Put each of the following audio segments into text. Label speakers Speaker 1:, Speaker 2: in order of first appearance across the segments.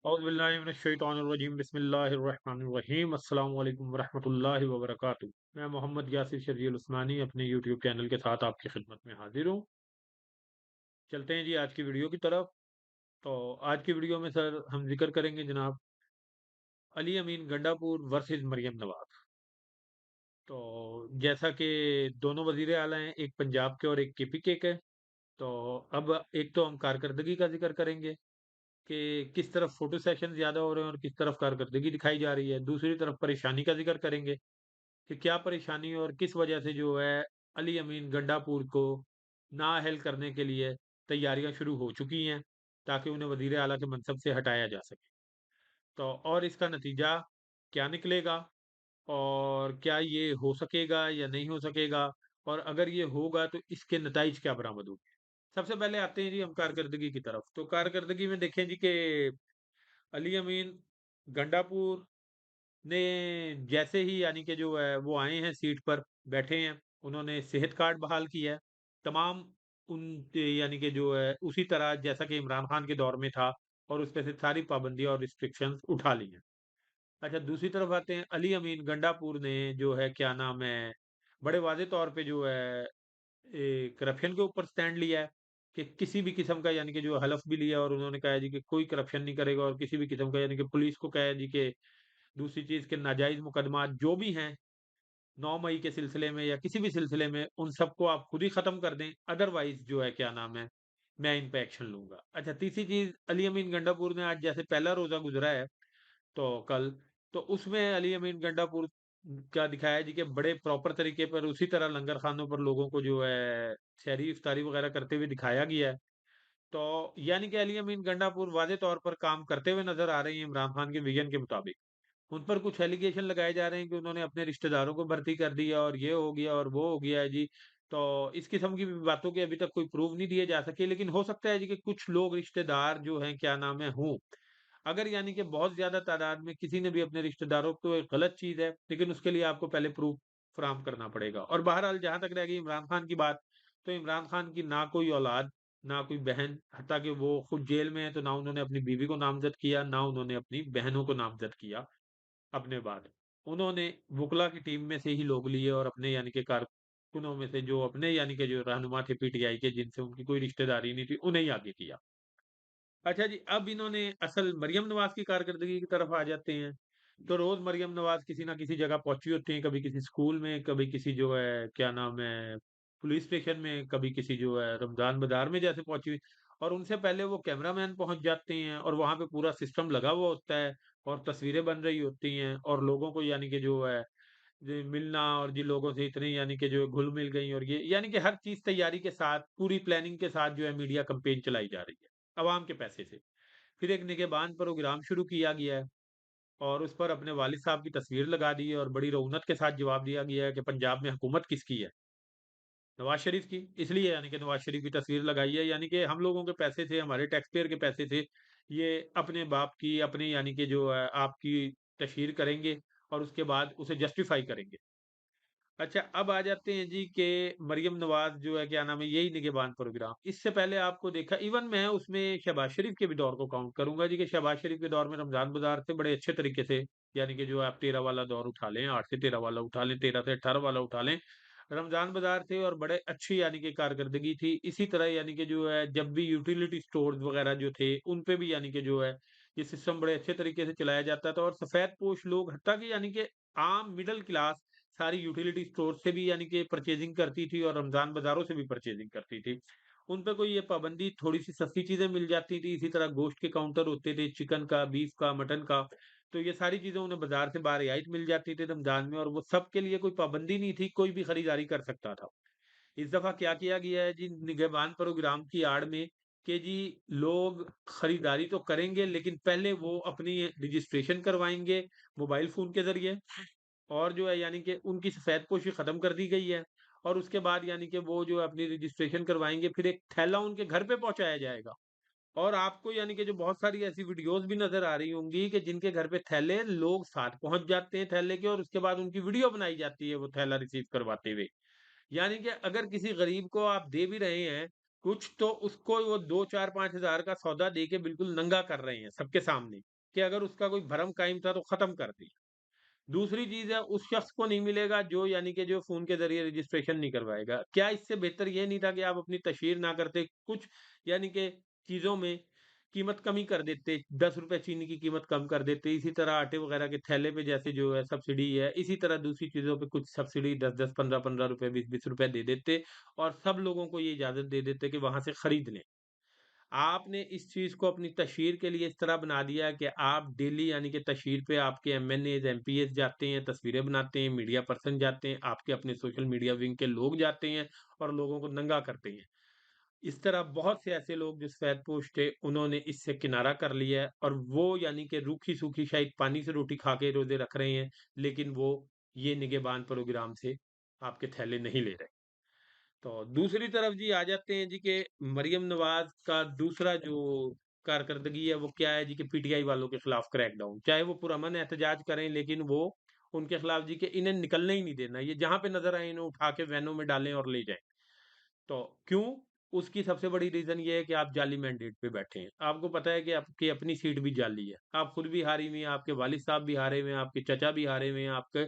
Speaker 1: औज़ुबिल्लाहिमिनश्शैतानिर्रजीम बिस्मिल्लाहिर्रहमानिर्रहीम अस्सलाम वालेकुम वरहमतुल्लाहि वबरकातुहू। मैं मोहम्मद यासिर शरजील उस्मानी अपने यूट्यूब चैनल के साथ आपकी खिदमत में हाजिर हूँ। चलते हैं जी आज की वीडियो की तरफ। तो आज की वीडियो में सर हम जिक्र करेंगे जनाब अली अमीन गंडापुर वर्सेस मरियम नवाज। तो जैसा कि दोनों वजीर आला हैं, एक पंजाब के और एक केपीके के। तो अब एक तो हम कारकर्दगी का जिक्र करेंगे कि किस तरफ फोटो सेशन ज़्यादा हो रहे हैं और किस तरफ कारकर्दगी दिखाई जा रही है। दूसरी तरफ परेशानी का ज़िक्र करेंगे कि क्या परेशानी और किस वजह से जो है अली अमीन गंडापुर को नाअहल करने के लिए तैयारियां शुरू हो चुकी हैं ताकि उन्हें वज़ीर आला के मनसब से हटाया जा सके। तो और इसका नतीजा क्या निकलेगा और क्या ये हो सकेगा या नहीं हो सकेगा, और अगर ये होगा तो इसके नताइज क्या बरामद होंगे। सबसे पहले आते हैं जी हम कारकर्दगी की तरफ। तो कारकर्दगी में देखें जी कि अली अमीन गंडापुर ने जैसे ही यानी कि जो है वो आए हैं सीट पर बैठे हैं, उन्होंने सेहत कार्ड बहाल किया है। तमाम उन यानी कि जो है उसी तरह जैसा कि इमरान खान के दौर में था, और उसपे से सारी पाबंदियां और रिस्ट्रिक्शंस उठा ली हैं। अच्छा, दूसरी तरफ आते हैं, अली अमीन गंडापुर ने जो है क्या नाम है, बड़े वाज़े तौर पे जो है करप्शन के ऊपर स्टैंड लिया है कि किसी भी किस्म का यानी कि जो हलफ भी लिया और उन्होंने कहा है जी कि कोई करप्शन नहीं करेगा, और किसी भी किस्म का यानी कि पुलिस को कहा है जी कि दूसरी चीज़ के नाजायज़ मुकदमात जो भी हैं 9 मई के सिलसिले में या किसी भी सिलसिले में, उन सबको आप खुद ही ख़त्म कर दें, अदरवाइज़ जो है क्या नाम है, मैं इन पे एक्शन लूँगा। अच्छा, तीसरी चीज़, अली अमीन गंडापुर ने आज जैसे पहला रोज़ा गुज़रा है, तो कल, तो उसमें अली अमीन गंडापुर का दिखाया जी कि बड़े प्रॉपर तरीके पर उसी तरह लंगर खानों पर लोगों को जो है सहरी इफ्तारी वगैरह करते हुए दिखाया गया है। तो यानी कि अली अमीन गंडापुर वाज़े तौर पर काम करते हुए नज़र आ रही हैं इमरान खान के विज़न के मुताबिक। उन पर कुछ एलिगेशन लगाए जा रहे हैं कि उन्होंने अपने रिश्तेदारों को भर्ती कर दिया और ये हो गया और वो हो गया है जी। तो इस किस्म की भी बातों के अभी तक कोई प्रूफ नहीं दिए जा सके, लेकिन हो सकता है जी कि कुछ लोग रिश्तेदार जो हैं क्या नाम है हों। अगर यानी कि बहुत ज़्यादा तादाद में किसी ने भी अपने रिश्तेदारों को, तो एक गलत चीज़ है, लेकिन उसके लिए आपको पहले प्रूफ फराहम करना पड़ेगा। और बहरहाल जहाँ तक रह गई इमरान खान की बात, तो इमरान खान की ना कोई औलाद, ना कोई बहन, हत्ता कि वो खुद जेल में है, तो ना उन्होंने अपनी बीवी को नामज़द किया, ना उन्होंने अपनी बहनों को नामज़द किया अपने बाद। उन्होंने वुकला की टीम में से ही लोग लिए और अपने यानी कि कारकुनों में से जो अपने यानी कि जो रहनुमा थे पीटीआई के, जिनसे उनकी कोई रिश्तेदारी नहीं थी, उन्हें ही आगे किया। अच्छा जी, अब इन्होंने असल मरियम नवाज़ की कारकर्दगी की तरफ आ जाते हैं। तो रोज़ मरियम नवाज़ किसी न किसी जगह पहुँची होती हैं, कभी किसी स्कूल में, कभी किसी जो है क्या नाम है पुलिस स्टेशन में, कभी किसी जो है रमज़ान बाज़ार में जैसे पहुँची हुई, और उनसे पहले वो कैमरामैन पहुँच जाते हैं और वहाँ पे पूरा सिस्टम लगा हुआ होता है और तस्वीरें बन रही होती हैं, और लोगों को यानी कि जो है जी मिलना, और जी लोगों से इतनी यानी कि जो घुल-मिल गई, और ये यानी कि हर चीज़ तैयारी के साथ, पूरी प्लानिंग के साथ जो है मीडिया कैंपेन चलाई जा रही है, अवाम के पैसे से। फिर एक निगहबान प्रोग्राम शुरू किया गया है और उस पर अपने वालिद साहब की तस्वीर लगा दी है और बड़ी रौनक के साथ जवाब दिया गया है कि पंजाब में हुकूमत किसकी है? नवाज़ शरीफ की। इसलिए यानी कि नवाज़ शरीफ की तस्वीर लगाई है, यानी कि हम लोगों के पैसे से, हमारे टैक्स पेयर के पैसे से ये अपने बाप की, अपनी यानी कि जो है आपकी तशहीर करेंगे और उसके बाद उसे जस्टिफाई करेंगे। अच्छा, अब आ जाते हैं जी कि मरियम नवाज़ जो है क्या नाम है, यही निगहबान प्रोग्राम। इससे पहले आपको देखा, इवन मैं उसमें शहबाज शरीफ के भी दौर को काउंट करूँगा जी कि शहबाज शरीफ के दौर में रमज़ान बाज़ार से बड़े अच्छे तरीके से, यानी कि जो आप 13 वाला दौर उठा लें, 8 से 13 वाला उठा लें, 13 से 18 वाला उठा लें, रमज़ान बाज़ार थे और बड़े अच्छी यानी कि कारकर्दगी थी। इसी तरह यानी कि जो है जब भी यूटिलिटी स्टोर्स वग़ैरह जो थे, उन पे भी यानी कि जो है ये सिस्टम बड़े अच्छे तरीके से चलाया जाता था, और सफ़ेदपोश लोग, हत्ता कि यानी कि आम मिडल क्लास सारी यूटिलिटी स्टोर से भी यानी कि परचेज़िंग करती थी और रमज़ान बाज़ारों से भी परचेज़िंग करती थी। उन पे कोई ये पाबंदी, थोड़ी-सी सस्ती चीज़ें मिल जाती थी, इसी तरह गोश्त के काउंटर होते थे, चिकन का, बीफ का, मटन का, तो ये सारी चीज़ें उन्हें बाज़ार से बारियात मिल जाती थी रमज़ान में, और वो सबके लिए कोई पाबंदी नहीं थी, कोई भी खरीदारी कर सकता था। इस दफ़ा क्या किया गया है जी निगहबान प्रोग्राम की आड़ में कि जी लोग खरीदारी तो करेंगे, लेकिन पहले वो अपनी रजिस्ट्रेशन करवाएँगे मोबाइल फ़ोन के ज़रिए, और जो है यानी कि उनकी सफेदपोशी खत्म कर दी गई है, और उसके बाद यानी कि वो जो है अपनी रजिस्ट्रेशन करवाएँगे, फिर एक थैला उनके घर पे पहुँचाया जाएगा। और आपको यानी कि जो बहुत सारी ऐसी वीडियोज़ भी नज़र आ रही होंगी कि जिनके घर पे थैले, लोग साथ पहुँच जाते हैं थैले के, और उसके बाद उनकी वीडियो बनाई जाती है वो थैला रिसीव करवाते हुए। यानी कि अगर किसी गरीब को आप दे भी रहे हैं कुछ, तो उसको वो 2, 4, 5 हज़ार का सौदा दे के बिल्कुल नंगा कर रहे हैं सबके सामने। कि अगर उसका कोई भरम कायम था तो खत्म कर दिया। दूसरी चीज़ है उस शख्स को नहीं मिलेगा जो यानी कि जो फ़ोन के ज़रिए रजिस्ट्रेशन नहीं करवाएगा। क्या इससे बेहतर ये नहीं था कि आप अपनी तशहीर ना करते, कुछ यानी कि चीज़ों में कीमत कमी कर देते, ₹10 चीनी की कीमत कम कर देते, इसी तरह आटे वगैरह के थैले पे जैसे जो है सब्सिडी है, इसी तरह दूसरी चीज़ों पे कुछ सब्सिडी 10-10, 15-15 रुपए, 20-20 रुपए दे देते और सब लोगों को ये इजाज़त दे देते कि वहाँ से खरीद लें। आपने इस चीज़ को अपनी तशहीर के लिए इस तरह बना दिया कि आप डेली यानी कि तशहीर पे आपके एमएनएज़, एमपीएज़ जाते हैं, तस्वीरें बनाते हैं, मीडिया पर्सन जाते हैं, आपके अपने सोशल मीडिया विंग के लोग जाते हैं और लोगों को नंगा करते हैं। इस तरह बहुत से ऐसे लोग जो सफेदपोश थे, उन्होंने इससे किनारा कर लिया है और वो यानी कि रूखी-सूखी शायद पानी से रोटी खा के रोज़े रख रहे हैं, लेकिन वो ये निगहबान प्रोग्राम से आपके थैले नहीं ले रहे। तो दूसरी तरफ जी आ जाते हैं जी कि मरियम नवाज़ का दूसरा जो कारकर्दगी है वो क्या है जी कि पीटीआई वालों के खिलाफ क्रैकडाउन। चाहे वो पुरअमन एहतजाज करें लेकिन वो उनके खिलाफ जी कि इन्हें निकलने ही नहीं देना। ये जहाँ पे नज़र आए इन्हें उठा के वैनों में डालें और ले जाएँ। तो क्यों? उसकी सबसे बड़ी रीज़न ये है कि आप जाली मैंडेट पे बैठे हैं। आपको पता है कि आपकी अपनी सीट भी जाली है। आप खुद भी हारी हुई हैं, आपके वालिद साहब भी हारे हुए हैं, आपके चचा भी हारे हुए हैं, आपके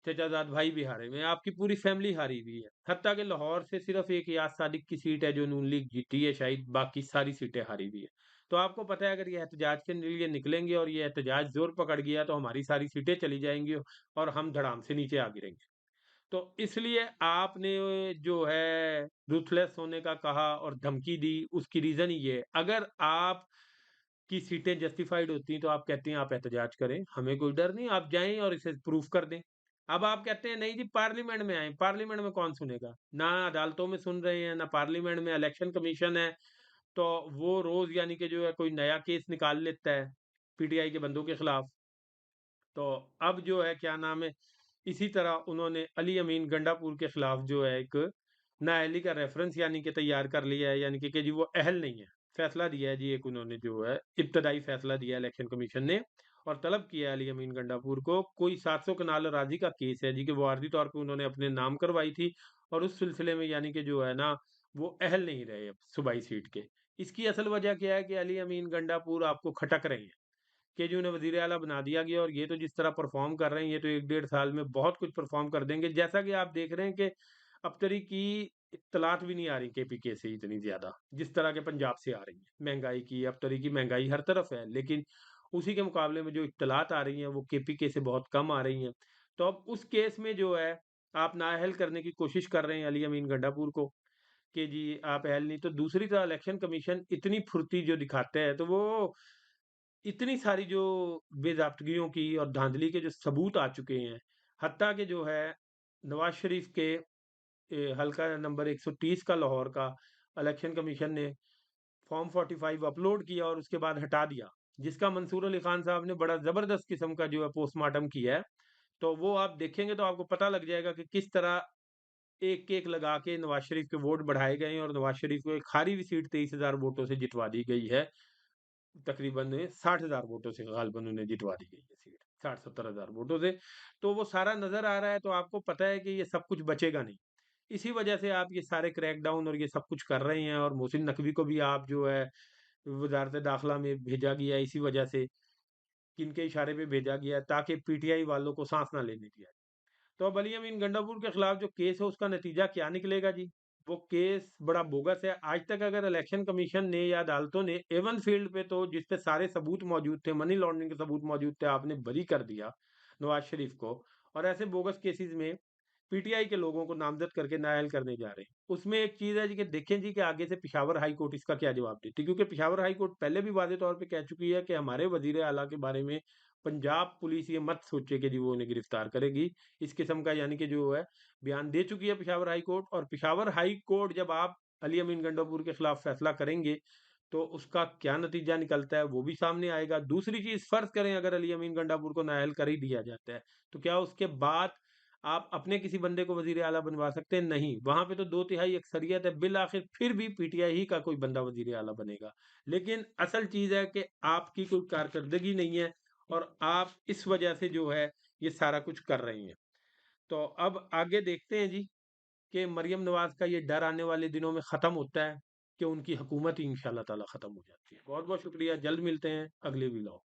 Speaker 1: चचाज़ाद भाई भी हारे हुए हैं, आपकी पूरी फैमिली हारी हुई है। हत्ता कि लाहौर से सिर्फ़ एक याद सादिक की सीट है जो नून लीग जीती है शायद, बाकी सारी सीटें हारी हुई है। तो आपको पता है अगर ये एहतजाज के लिए निकलेंगे और ये एहतजाज ज़ोर पकड़ गया तो हमारी सारी सीटें चली जाएँगी और हम धड़ाम से नीचे आ गिरेंगे। तो इसलिए आपने जो है रूथलेस होने का कहा और धमकी दी, उसकी रीज़न ही ये है। अगर आप की सीटें जस्टिफाइड होती हैं, तो आप कहते हैं आप एहतजाज करें, हमें कोई डर नहीं, आप जाएँ और इसे प्रूफ कर दें। अब आप कहते हैं नहीं जी पार्लियामेंट में आएँ, पार्लियामेंट में कौन सुनेगा? ना अदालतों में सुन रहे हैं, ना पार्लियामेंट में इलेक्शन कमीशन है, तो वो रोज़ यानी कि जो है कोई नया केस निकाल लेता है, पीटीआई के बंदों के खिलाफ। तो अब जो है क्या नाम है, इसी तरह उन्होंने अली अमीन गंडापुर के खिलाफ जो है एक नाअहली का रेफरेंस यानी कि तैयार कर लिया है यानी कि जी वो अहल नहीं है। फैसला दिया है जी एक उन्होंने जो है इब्तदाई फैसला दिया है इलेक्शन कमीशन ने और तलब किया है अली अमीन गंडापुर को कोई 700 कनाल अराज़ी का केस है जी कि वो आर्ज़ी तौर पे उन्होंने अपने नाम करवाई थी और उस सिलसिले में यानी कि जो है ना वो अहल नहीं रहे अब सूबाई सीट के। इसकी असल वजह क्या है कि अली अमीन गंडापुर आपको खटक रहे हैं। कि जी उन्हें वज़ीर आला बना दिया गया और ये तो जिस तरह परफ़ॉर्म कर रहे हैं, ये तो 1 डेढ़ साल में बहुत कुछ परफ़ॉर्म कर देंगे। जैसा कि आप देख रहे हैं कि अबतरी की इत्तलात भी नहीं आ रही केपीके से इतनी ज़्यादा, जिस तरह के पंजाब से आ रही हैं। महँगाई की, अबतरी की महँगाई हर तरफ है, लेकिन उसी के मुकाबले में जो इत्तलात आ रही हैं, वो केपीके से बहुत कम आ रही हैं। तो अब उस केस में जो है, आप नाअहल करने की कोशिश कर रहे हैं अली अमीन गंडापुर को, कि जी आप अहल नहीं। तो दूसरी तरह इलेक्शन कमीशन इतनी फुर्ती जो दिखाता है, तो वो इतनी सारी जो बेज़ाब्तगियों की और धाँधली के जो सबूत आ चुके हैं, हत्ता कि जो है नवाज़ शरीफ के हलका नंबर 130 का लाहौर का इलेक्शन कमीशन ने फॉर्म 45 अपलोड किया और उसके बाद हटा दिया, जिसका मंसूर अली खान साहब ने बड़ा ज़बरदस्त किस्म का जो है पोस्टमार्टम किया है। तो वो आप देखेंगे तो आपको पता लग जाएगा कि किस तरह एक-एक लगा के नवाज़ शरीफ के वोट बढ़ाए गए हैं और नवाज़ शरीफ को एक हारी हुई सीट 23,000 वोटों से जितवा दी गई है। तकरीबन 60,000 वोटों से गालिबन उन्हें जितवा दी गई है सीट, 60-70 हज़ार वोटों से। तो वो सारा नज़र आ रहा है, तो आपको पता है कि ये सब कुछ बचेगा नहीं। इसी वजह से आप ये सारे क्रैकडाउन और ये सब कुछ कर रहे हैं और मोहसिन नकवी को भी आप जो है वज़ारत दाखिला में भेजा गया है इसी वजह से, किनके इशारे पे भेजा गया है ताकि पीटीआई वालों को साँस ना लेने दिया जाए। तो अब अली अमीन गंडापुर के खिलाफ जो केस है उसका नतीजा क्या निकलेगा जी? वो केस बड़ा बोगस है। आज तक अगर इलेक्शन कमीशन ने या अदालतों ने एवन फील्ड पे तो जिस पे सारे सबूत मौजूद थे, मनी लॉन्ड्रिंग के सबूत मौजूद थे, आपने बरी कर दिया नवाज़ शरीफ को और ऐसे बोगस केसेज़ में पीटीआई के लोगों को नामज़द करके नाअहल करने जा रहे हैं। उसमें एक चीज़ है जी कि देखें जी कि आगे से पेशावर हाई कोर्ट इसका क्या जवाब देती है क्योंकि पेशावर हाई कोर्ट पहले भी वाज़ेह तौर पे कह चुकी है कि हमारे वज़ीर आला के बारे में पंजाब पुलिस ये मत सोचे कि जी वो उन्हें गिरफ्तार करेगी। इस किस्म का यानी कि जो है बयान दे चुकी है पेशावर हाई कोर्ट और पेशावर हाई कोर्ट जब आप अली अमीन गंडापुर के खिलाफ फैसला करेंगे, तो उसका क्या नतीजा निकलता है वो भी सामने आएगा। दूसरी चीज़ फ़र्ज़ करें अगर अली अमीन गंडापुर को नाअहल कर ही दिया जाता है, तो क्या उसके बाद आप अपने किसी बंदे को वज़ीर आला बनवा सकते हैं? नहीं, वहाँ पे तो 2 तिहाई अक्सरियत है, बिल-आखिर फिर भी पीटीआई ही का कोई बंदा वज़ीर आला बनेगा। लेकिन असल चीज़ है कि आपकी कोई कारकर्दगी नहीं है और आप इस वजह से जो है, ये सारा कुछ कर रही हैं। तो अब आगे देखते हैं जी कि मरियम नवाज़ का ये डर आने वाले दिनों में ख़त्म होता है कि उनकी हुकूमत ही इंशाअल्लाह ताला ख़त्म हो जाती है। बहुत-बहुत शुक्रिया, जल्द मिलते हैं अगले व्लॉग